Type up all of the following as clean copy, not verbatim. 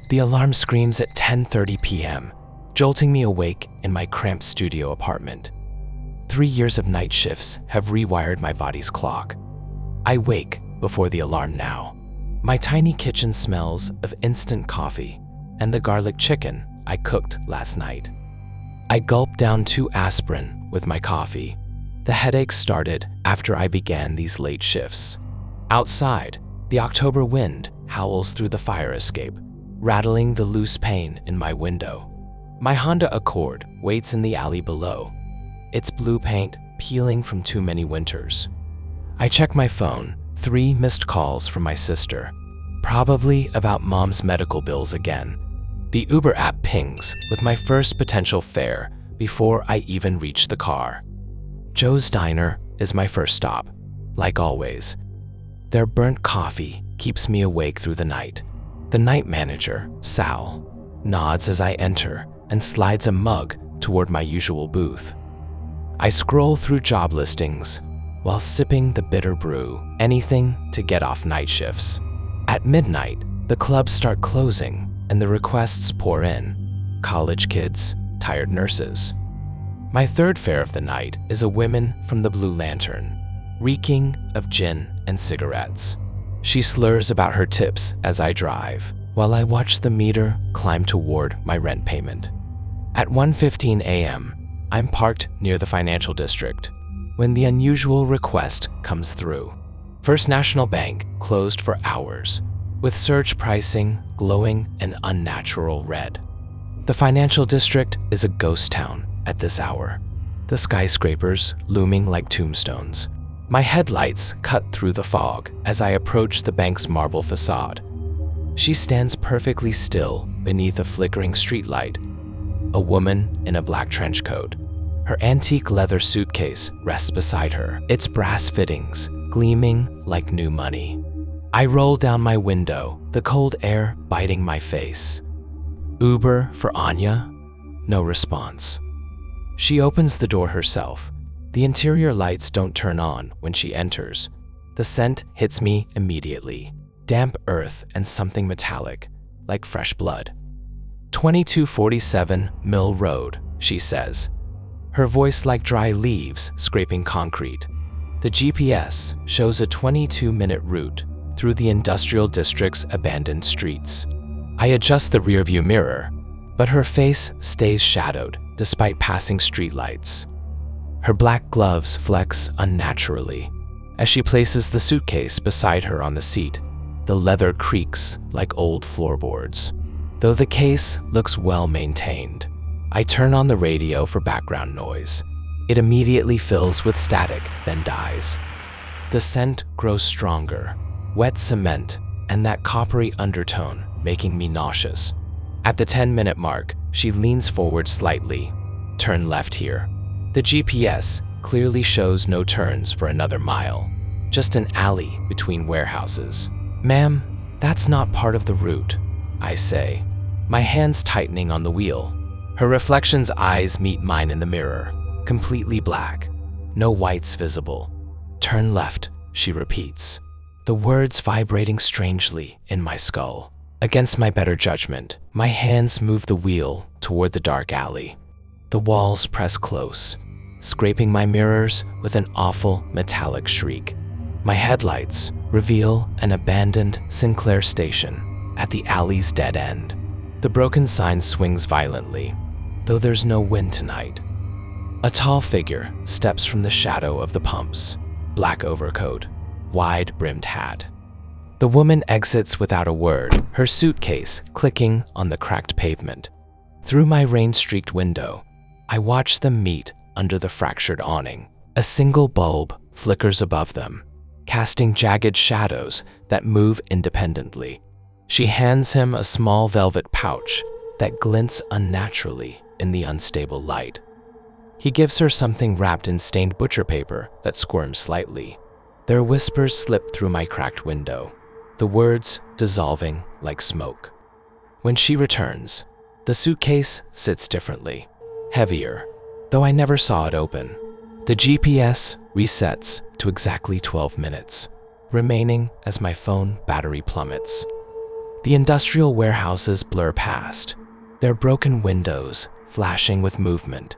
The alarm screams at 10:30 p.m., jolting me awake in my cramped studio apartment. 3 years of night shifts have rewired my body's clock. I wake before the alarm now. My tiny kitchen smells of instant coffee and the garlic chicken I cooked last night. I gulp down 2 aspirin with my coffee. The headache started after I began these late shifts. Outside, the October wind howls through the fire escape, rattling the loose pane in my window. My Honda Accord waits in the alley below, its blue paint peeling from too many winters. I check my phone, 3 missed calls from my sister, probably about mom's medical bills again. The Uber app pings with my first potential fare before I even reach the car. Joe's Diner is my first stop, like always. Their burnt coffee keeps me awake through the night. The night manager, Sal, nods as I enter and slides a mug toward my usual booth. I scroll through job listings while sipping the bitter brew, anything to get off night shifts. At midnight, the clubs start closing and the requests pour in. College kids, tired nurses. My third fare of the night is a woman from the Blue Lantern, reeking of gin and cigarettes. She slurs about her tips as I drive, while I watch the meter climb toward my rent payment. At 1:15 a.m., I'm parked near the financial district when the unusual request comes through. First National Bank closed for hours, with surge pricing glowing an unnatural red. The financial district is a ghost town at this hour, the skyscrapers looming like tombstones. My headlights cut through the fog as I approach the bank's marble facade. She stands perfectly still beneath a flickering streetlight, a woman in a black trench coat. Her antique leather suitcase rests beside her, its brass fittings gleaming like new money. I roll down my window, the cold air biting my face. Uber for Anya? No response. She opens the door herself. The interior lights don't turn on when she enters. The scent hits me immediately. Damp earth and something metallic, like fresh blood. 2247 Mill Road, she says, her voice like dry leaves scraping concrete. The GPS shows a 22-minute route through the industrial district's abandoned streets. I adjust the rearview mirror, but her face stays shadowed despite passing streetlights. Her black gloves flex unnaturally as she places the suitcase beside her on the seat. The leather creaks like old floorboards, though the case looks well maintained. I turn on the radio for background noise. It immediately fills with static, then dies. The scent grows stronger, wet cement and that coppery undertone making me nauseous. At the 10-minute mark, she leans forward slightly. Turn left here. The GPS clearly shows no turns for another mile, just an alley between warehouses. Ma'am, that's not part of the route, I say, my hands tightening on the wheel. Her reflection's eyes meet mine in the mirror, completely black, no whites visible. Turn left, she repeats, the words vibrating strangely in my skull. Against my better judgment, my hands move the wheel toward the dark alley. The walls press close, scraping my mirrors with an awful metallic shriek. My headlights reveal an abandoned Sinclair station at the alley's dead end. The broken sign swings violently, though there's no wind tonight. A tall figure steps from the shadow of the pumps, black overcoat, wide-brimmed hat. The woman exits without a word, her suitcase clicking on the cracked pavement. Through my rain-streaked window, I watch them meet under the fractured awning. A single bulb flickers above them, casting jagged shadows that move independently. She hands him a small velvet pouch that glints unnaturally in the unstable light. He gives her something wrapped in stained butcher paper that squirms slightly. Their whispers slip through my cracked window, the words dissolving like smoke. When she returns, the suitcase sits differently, heavier, though I never saw it open. The GPS resets to exactly 12 minutes, remaining as my phone battery plummets. The industrial warehouses blur past, their broken windows flashing with movement.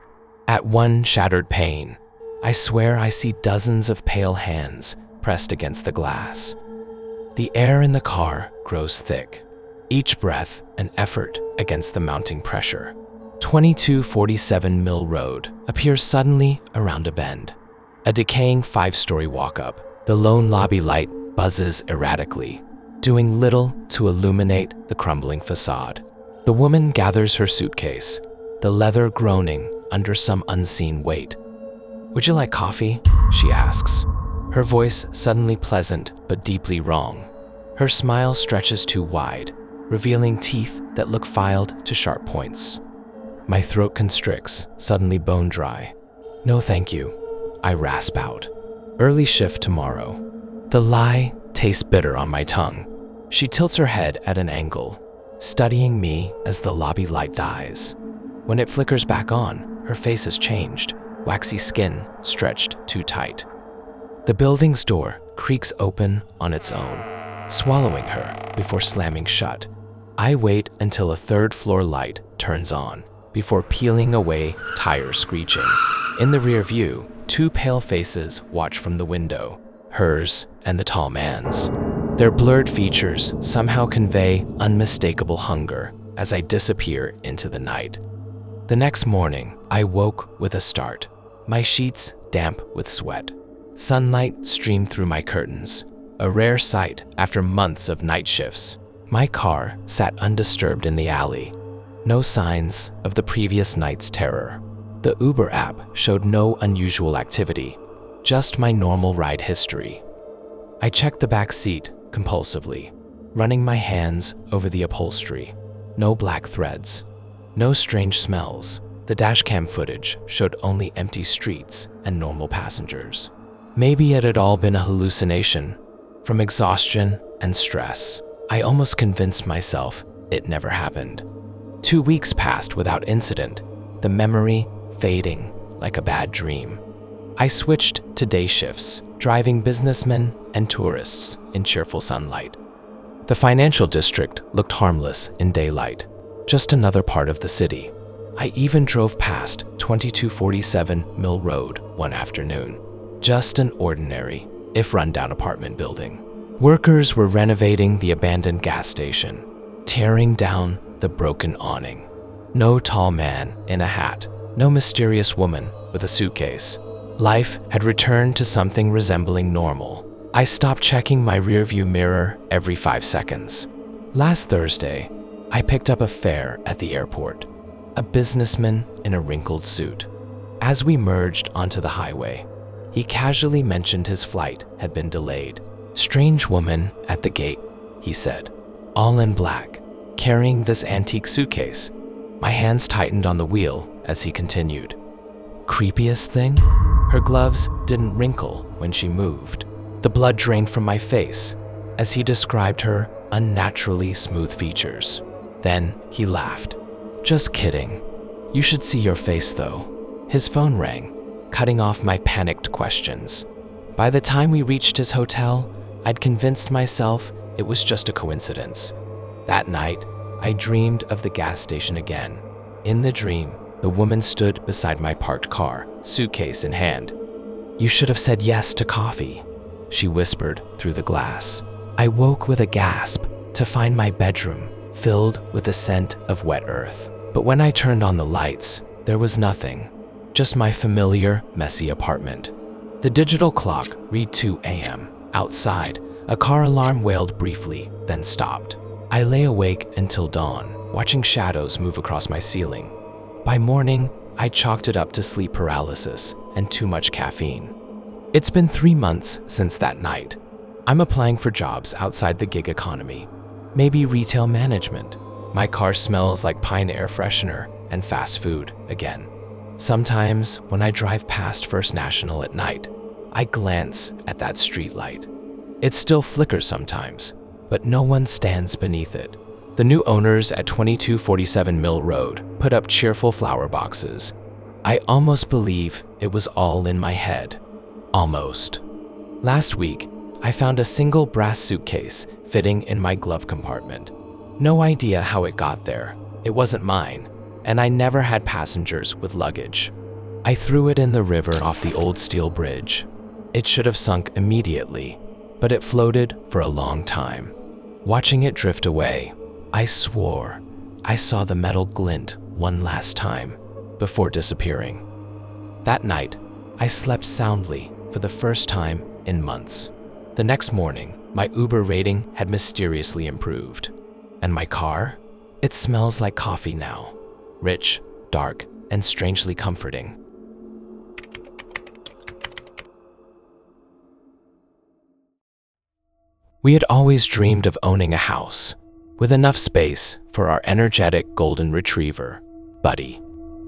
At one shattered pane, I swear I see dozens of pale hands pressed against the glass. The air in the car grows thick, each breath an effort against the mounting pressure. 2247 Mill Road appears suddenly around a bend. A decaying 5-story walk-up, the lone lobby light buzzes erratically, doing little to illuminate the crumbling facade. The woman gathers her suitcase, the leather groaning under some unseen weight. "Would you like coffee?" she asks, her voice suddenly pleasant but deeply wrong. Her smile stretches too wide, revealing teeth that look filed to sharp points. My throat constricts, suddenly bone dry. "No thank you," I rasp out. "Early shift tomorrow." The lie tastes bitter on my tongue. She tilts her head at an angle, studying me as the lobby light dies. When it flickers back on, her face has changed, waxy skin stretched too tight. The building's door creaks open on its own, swallowing her before slamming shut. I wait until a third-floor light turns on, before peeling away, tires screeching. In the rear view, two pale faces watch from the window, hers and the tall man's. Their blurred features somehow convey unmistakable hunger as I disappear into the night. The next morning, I woke with a start, my sheets damp with sweat. Sunlight streamed through my curtains, a rare sight after months of night shifts. My car sat undisturbed in the alley, no signs of the previous night's terror. The Uber app showed no unusual activity, just my normal ride history. I checked the back seat compulsively, running my hands over the upholstery. No black threads, no strange smells. The dashcam footage showed only empty streets and normal passengers. Maybe it had all been a hallucination from exhaustion and stress. I almost convinced myself it never happened. 2 weeks passed without incident, the memory fading like a bad dream. I switched to day shifts, driving businessmen and tourists in cheerful sunlight. The financial district looked harmless in daylight, just another part of the city. I even drove past 2247 Mill Road one afternoon. Just an ordinary, if run-down apartment building. Workers were renovating the abandoned gas station, tearing down the broken awning. No tall man in a hat, no mysterious woman with a suitcase. Life had returned to something resembling normal. I stopped checking my rearview mirror every 5 seconds. Last Thursday, I picked up a fare at the airport, a businessman in a wrinkled suit. As we merged onto the highway, he casually mentioned his flight had been delayed. "Strange woman at the gate," he said, all in black, carrying this antique suitcase. My hands tightened on the wheel as he continued. "Creepiest thing? Her gloves didn't wrinkle when she moved." The blood drained from my face as he described her unnaturally smooth features. Then he laughed. "Just kidding. You should see your face though." His phone rang, cutting off my panicked questions. By the time we reached his hotel, I'd convinced myself it was just a coincidence. That night, I dreamed of the gas station again. In the dream, the woman stood beside my parked car, suitcase in hand. "You should have said yes to coffee," she whispered through the glass. I woke with a gasp to find my bedroom filled with the scent of wet earth. But when I turned on the lights, there was nothing. Just my familiar, messy apartment. The digital clock read 2 a.m. Outside, a car alarm wailed briefly, then stopped. I lay awake until dawn, watching shadows move across my ceiling. By morning, I chalked it up to sleep paralysis and too much caffeine. It's been 3 months since that night. I'm applying for jobs outside the gig economy. Maybe retail management. My car smells like pine air freshener and fast food again. Sometimes, when I drive past First National at night, I glance at that street light. It still flickers sometimes, but no one stands beneath it. The new owners at 2247 Mill Road put up cheerful flower boxes. I almost believe it was all in my head. Almost. Last week, I found a single brass suitcase fitting in my glove compartment. No idea how it got there. It wasn't mine, and I never had passengers with luggage. I threw it in the river off the old steel bridge. It should have sunk immediately, but it floated for a long time. Watching it drift away, I swore I saw the metal glint one last time before disappearing. That night, I slept soundly for the first time in months. The next morning, my Uber rating had mysteriously improved. And my car? It smells like coffee now. Rich, dark, and strangely comforting. We had always dreamed of owning a house, with enough space for our energetic golden retriever, Buddy.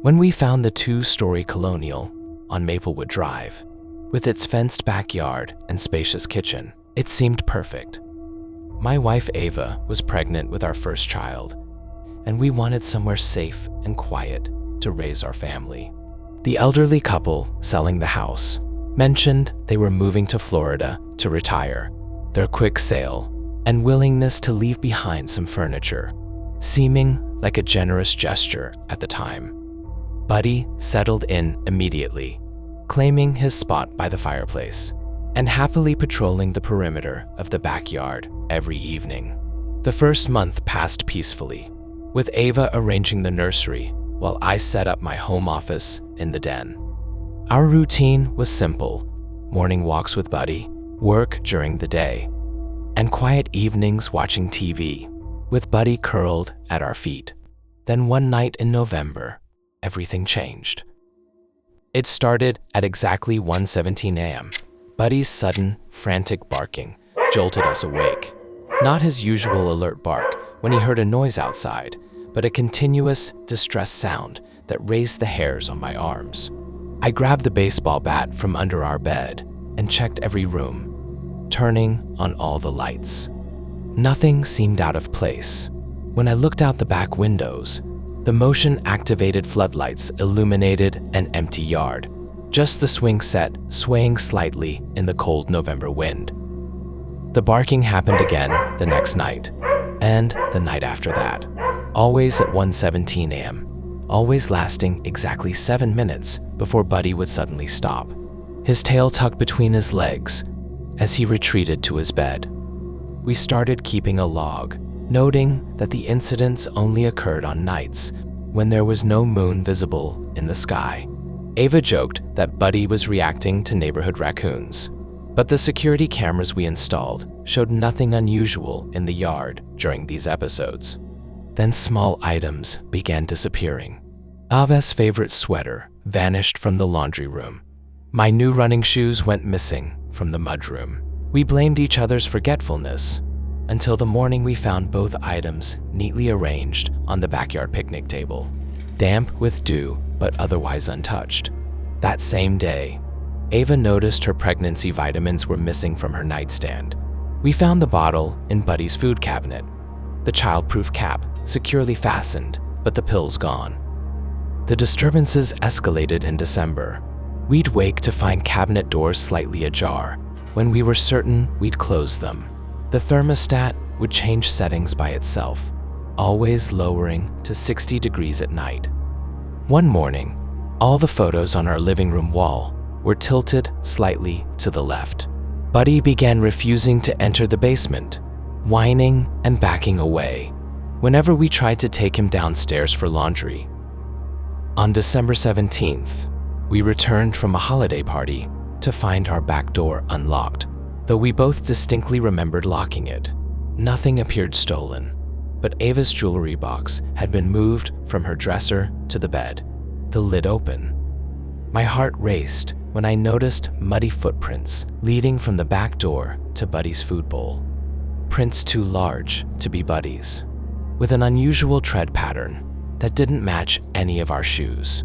When we found the 2-story colonial on Maplewood Drive, with its fenced backyard and spacious kitchen, it seemed perfect. My wife Ava was pregnant with our first child, and we wanted somewhere safe and quiet to raise our family. The elderly couple selling the house mentioned they were moving to Florida to retire. Their quick sale and willingness to leave behind some furniture, seeming like a generous gesture at the time. Buddy settled in immediately, claiming his spot by the fireplace and happily patrolling the perimeter of the backyard every evening. The first month passed peacefully, with Ava arranging the nursery while I set up my home office in the den. Our routine was simple: morning walks with Buddy, work during the day, and quiet evenings watching TV, with Buddy curled at our feet. Then one night in November, everything changed. It started at exactly 1:17 a.m. Buddy's sudden, frantic barking jolted us awake. Not his usual alert bark when he heard a noise outside, but a continuous, distressed sound that raised the hairs on my arms. I grabbed the baseball bat from under our bed and checked every room, turning on all the lights. Nothing seemed out of place. When I looked out the back windows, the motion-activated floodlights illuminated an empty yard, just the swing set swaying slightly in the cold November wind. The barking happened again the next night, and the night after that, always at 1:17 a.m., always lasting exactly 7 minutes before Buddy would suddenly stop, his tail tucked between his legs as he retreated to his bed. We started keeping a log, noting that the incidents only occurred on nights when there was no moon visible in the sky. Ava joked that Buddy was reacting to neighborhood raccoons, but the security cameras we installed showed nothing unusual in the yard during these episodes. Then small items began disappearing. Ava's favorite sweater vanished from the laundry room. My new running shoes went missing from the mudroom. We blamed each other's forgetfulness until the morning we found both items neatly arranged on the backyard picnic table, damp with dew but otherwise untouched. That same day, Ava noticed her pregnancy vitamins were missing from her nightstand. We found the bottle in Buddy's food cabinet, the child-proof cap securely fastened, but the pills gone. The disturbances escalated in December. We'd wake to find cabinet doors slightly ajar. When we were certain we'd close them, the thermostat would change settings by itself, always lowering to 60 degrees at night. One morning, all the photos on our living room wall were tilted slightly to the left. Buddy began refusing to enter the basement, whining and backing away whenever we tried to take him downstairs for laundry. On December 17th, we returned from a holiday party to find our back door unlocked, though we both distinctly remembered locking it. Nothing appeared stolen, but Ava's jewelry box had been moved from her dresser to the bed, the lid open. My heart raced when I noticed muddy footprints leading from the back door to Buddy's food bowl. Prints too large to be Buddy's, with an unusual tread pattern that didn't match any of our shoes.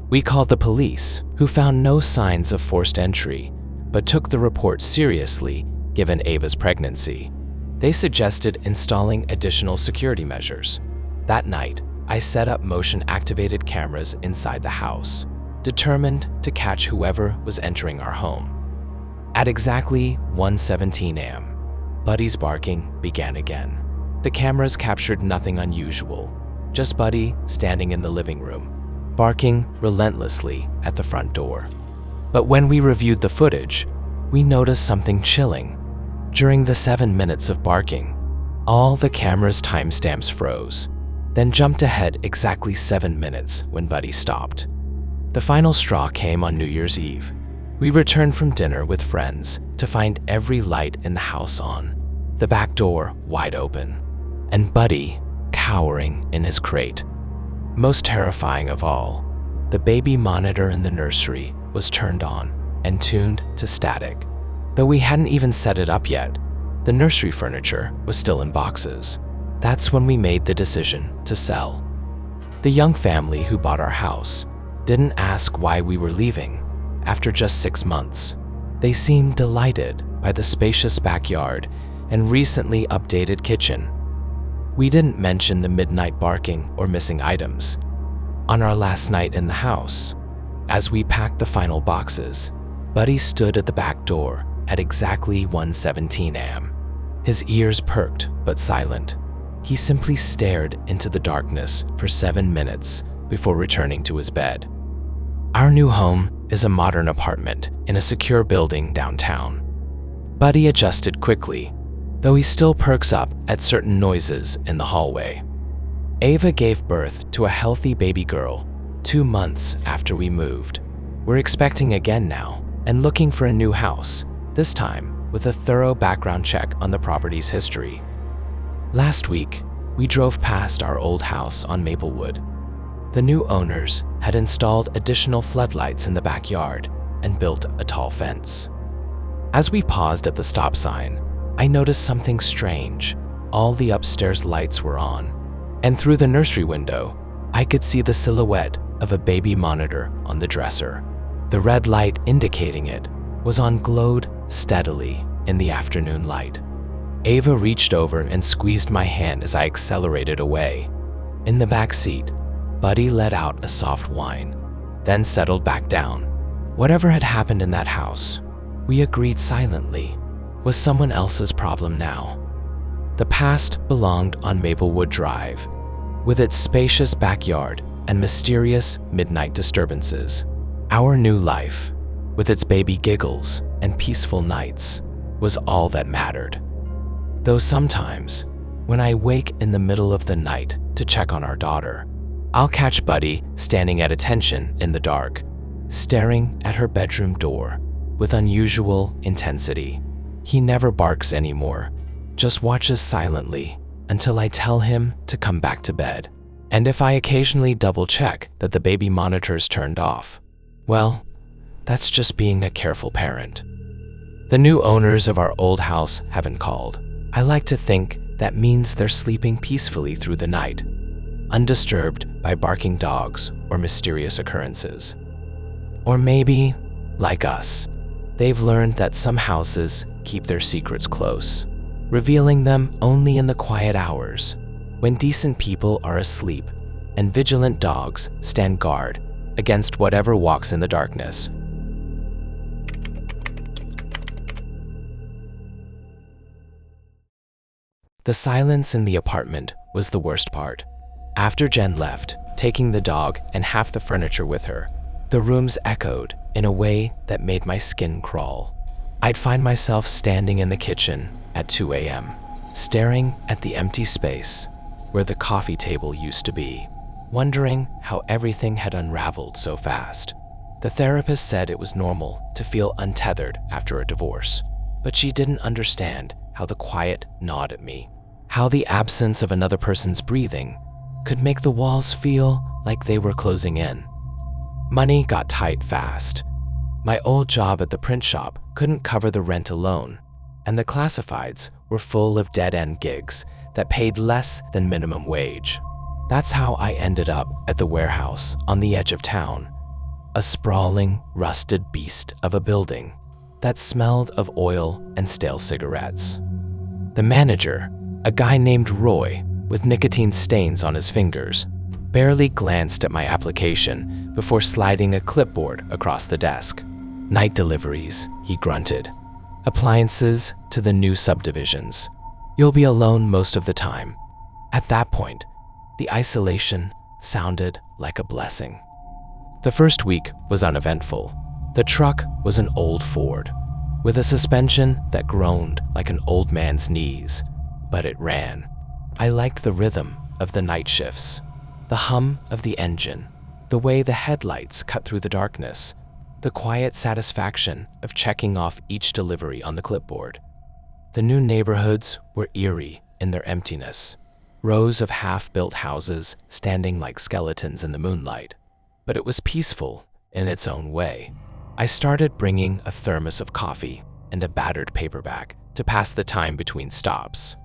We called the police, who found no signs of forced entry, but took the report seriously given Ava's pregnancy. They suggested installing additional security measures. That night, I set up motion-activated cameras inside the house, determined to catch whoever was entering our home. At exactly 1:17 a.m., Buddy's barking began again. The cameras captured nothing unusual, just Buddy standing in the living room, barking relentlessly at the front door. But when we reviewed the footage, we noticed something chilling. During the 7 minutes of barking, all the camera's timestamps froze, then jumped ahead exactly 7 minutes when Buddy stopped. The final straw came on New Year's Eve. We returned from dinner with friends to find every light in the house on, the back door wide open, and Buddy cowering in his crate. Most terrifying of all, the baby monitor in the nursery was turned on and tuned to static. Though we hadn't even set it up yet, the nursery furniture was still in boxes. That's when we made the decision to sell. The young family who bought our house didn't ask why we were leaving after just 6 months. They seemed delighted by the spacious backyard and recently updated kitchen. We didn't mention the midnight barking or missing items. On our last night in the house, as we packed the final boxes, Buddy stood at the back door at exactly 1:17 a.m. His ears perked but silent. He simply stared into the darkness for 7 minutes before returning to his bed. Our new home is a modern apartment in a secure building downtown. Buddy adjusted quickly, though he still perks up at certain noises in the hallway. Ava gave birth to a healthy baby girl 2 months after we moved. We're expecting again now and looking for a new house, this time with a thorough background check on the property's history. Last week, we drove past our old house on Maplewood. The new owners had installed additional floodlights in the backyard and built a tall fence. As we paused at the stop sign, I noticed something strange. All the upstairs lights were on, and through the nursery window, I could see the silhouette of a baby monitor on the dresser. The red light indicating it was on glowed steadily in the afternoon light. Ava reached over and squeezed my hand as I accelerated away. In the back seat, Buddy let out a soft whine, then settled back down. Whatever had happened in that house, we agreed silently, was someone else's problem now. The past belonged on Maplewood Drive, with its spacious backyard and mysterious midnight disturbances. Our new life, with its baby giggles and peaceful nights, was all that mattered. Though sometimes, when I wake in the middle of the night to check on our daughter, I'll catch Buddy standing at attention in the dark, staring at her bedroom door with unusual intensity. He never barks anymore, just watches silently until I tell him to come back to bed. And if I occasionally double-check that the baby monitor's turned off, well, that's just being a careful parent. The new owners of our old house haven't called. I like to think that means they're sleeping peacefully through the night, undisturbed by barking dogs or mysterious occurrences. Or maybe, like us, they've learned that some houses keep their secrets close, revealing them only in the quiet hours, when decent people are asleep and vigilant dogs stand guard against whatever walks in the darkness. The silence in the apartment was the worst part. After Jen left, taking the dog and half the furniture with her, the rooms echoed in a way that made my skin crawl. I'd find myself standing in the kitchen at 2 a.m., staring at the empty space where the coffee table used to be, wondering how everything had unraveled so fast. The therapist said it was normal to feel untethered after a divorce, but she didn't understand how the quiet gnawed at me, how the absence of another person's breathing could make the walls feel like they were closing in. Money got tight fast. My old job at the print shop couldn't cover the rent alone, and the classifieds were full of dead-end gigs that paid less than minimum wage. That's how I ended up at the warehouse on the edge of town, a sprawling, rusted beast of a building that smelled of oil and stale cigarettes. The manager, a guy named Roy with nicotine stains on his fingers, barely glanced at my application before sliding a clipboard across the desk. "Night deliveries," he grunted. "Appliances to the new subdivisions. You'll be alone most of the time. At that point, the isolation sounded like a blessing. The first week was uneventful. The truck was an old Ford, with a suspension that groaned like an old man's knees, but it ran. I liked the rhythm of the night shifts, the hum of the engine, the way the headlights cut through the darkness, the quiet satisfaction of checking off each delivery on the clipboard. The new neighborhoods were eerie in their emptiness, rows of half-built houses standing like skeletons in the moonlight. But it was peaceful in its own way. I started bringing a thermos of coffee and a battered paperback to pass the time between stops,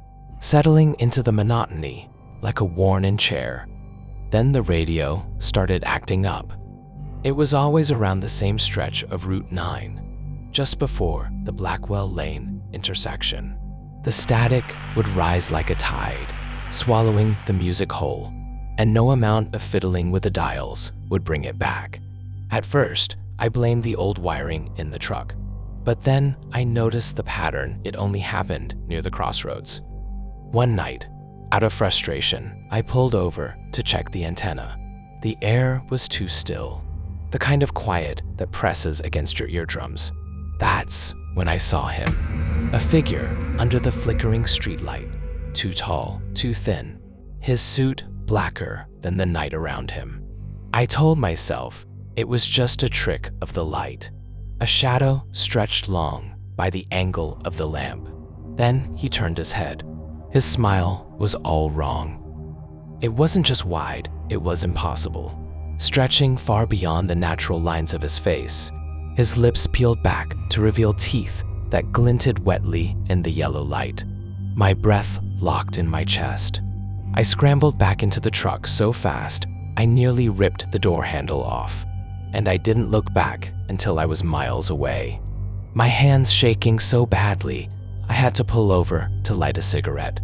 settling into the monotony like a worn-in chair. Then the radio started acting up. It was always around the same stretch of Route 9, just before the Blackwell Lane intersection. The static would rise like a tide, swallowing the music whole, and no amount of fiddling with the dials would bring it back. At first, I blamed the old wiring in the truck, but then I noticed the pattern. It only happened near the crossroads. One night, out of frustration, I pulled over to check the antenna. The air was too still, the kind of quiet that presses against your eardrums. That's when I saw him, a figure under the flickering streetlight, too tall, too thin, his suit blacker than the night around him. I told myself it was just a trick of the light, a shadow stretched long by the angle of the lamp. Then he turned his head. His smile was all wrong. It wasn't just wide, it was impossible, stretching far beyond the natural lines of his face. His lips peeled back to reveal teeth that glinted wetly in the yellow light. My breath locked in my chest. I scrambled back into the truck so fast, I nearly ripped the door handle off, and I didn't look back until I was miles away. My hands shaking so badly, I had to pull over to light a cigarette.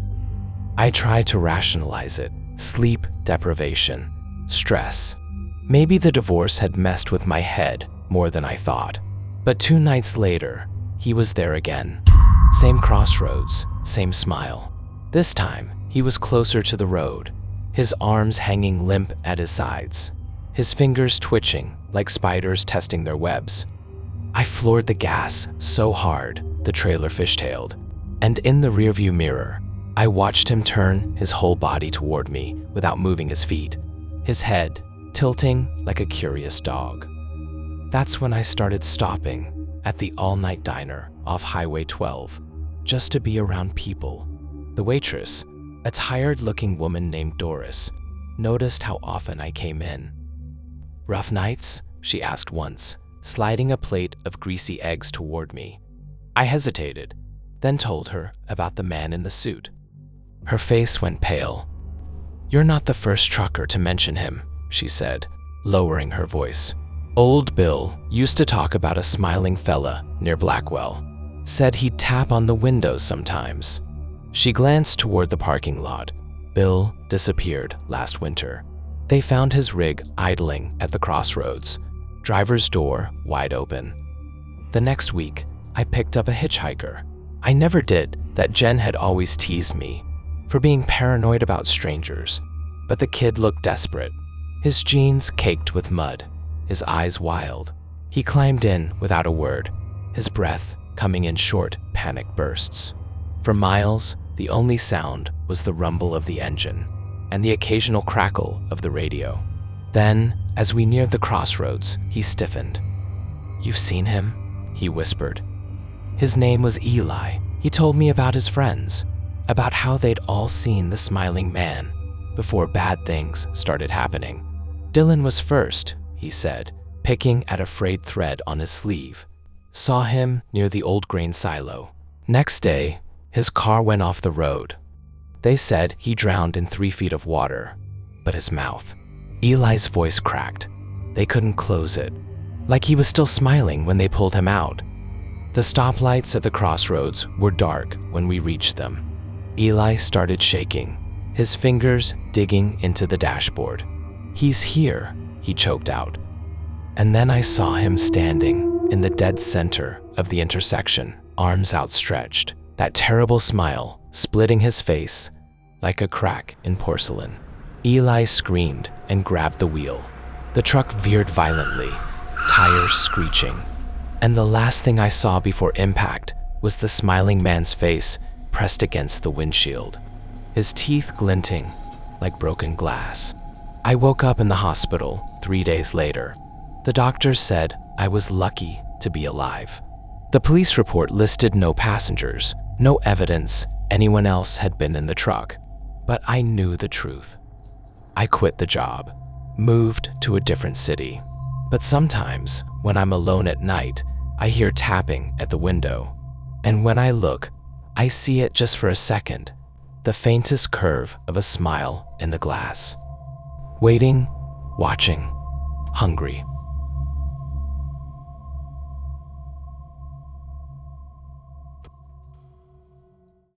I tried to rationalize it: sleep deprivation, stress. Maybe the divorce had messed with my head more than I thought. But 2 nights later, he was there again. Same crossroads, same smile. This time, he was closer to the road, his arms hanging limp at his sides, his fingers twitching like spiders testing their webs. I floored the gas so hard the trailer fishtailed, and in the rearview mirror, I watched him turn his whole body toward me without moving his feet, his head tilting like a curious dog. That's when I started stopping at the all-night diner off Highway 12, just to be around people. The waitress, a tired-looking woman named Doris, noticed how often I came in. "Rough nights?" she asked once, sliding a plate of greasy eggs toward me. I hesitated, then told her about the man in the suit. Her face went pale. "You're not the first trucker to mention him," she said, lowering her voice. "Old Bill used to talk about a smiling fella near Blackwell. Said he'd tap on the windows sometimes." She glanced toward the parking lot. Bill disappeared last winter. They found his rig idling at the crossroads, driver's door wide open. The next week, I picked up a hitchhiker. I never did that. Jen had always teased me for being paranoid about strangers, but the kid looked desperate. His jeans caked with mud, his eyes wild. He climbed in without a word, his breath coming in short, panic bursts. For miles, the only sound was the rumble of the engine and the occasional crackle of the radio. Then, as we neared the crossroads, he stiffened. "You've seen him?" he whispered. His name was Eli. He told me about his friends, about how they'd all seen the smiling man before bad things started happening. Dylan was first, he said, picking at a frayed thread on his sleeve. Saw him near the old grain silo. Next day, his car went off the road. They said he drowned in 3 feet of water, but his mouth. Eli's voice cracked. They couldn't close it, like he was still smiling when they pulled him out. The stoplights at the crossroads were dark when we reached them. Eli started shaking, his fingers digging into the dashboard. "He's here," he choked out. And then I saw him standing in the dead center of the intersection, arms outstretched. that terrible smile splitting his face like a crack in porcelain. Eli screamed and grabbed the wheel. The truck veered violently, tires screeching, and the last thing I saw before impact was the smiling man's face pressed against the windshield, his teeth glinting like broken glass. I woke up in the hospital 3 days later. The doctors said I was lucky to be alive. The police report listed no passengers, no evidence anyone else had been in the truck. But I knew the truth. I quit the job, moved to a different city. But sometimes, when I'm alone at night, I hear tapping at the window. And when I look, I see it just for a second, the faintest curve of a smile in the glass. Waiting, watching, hungry.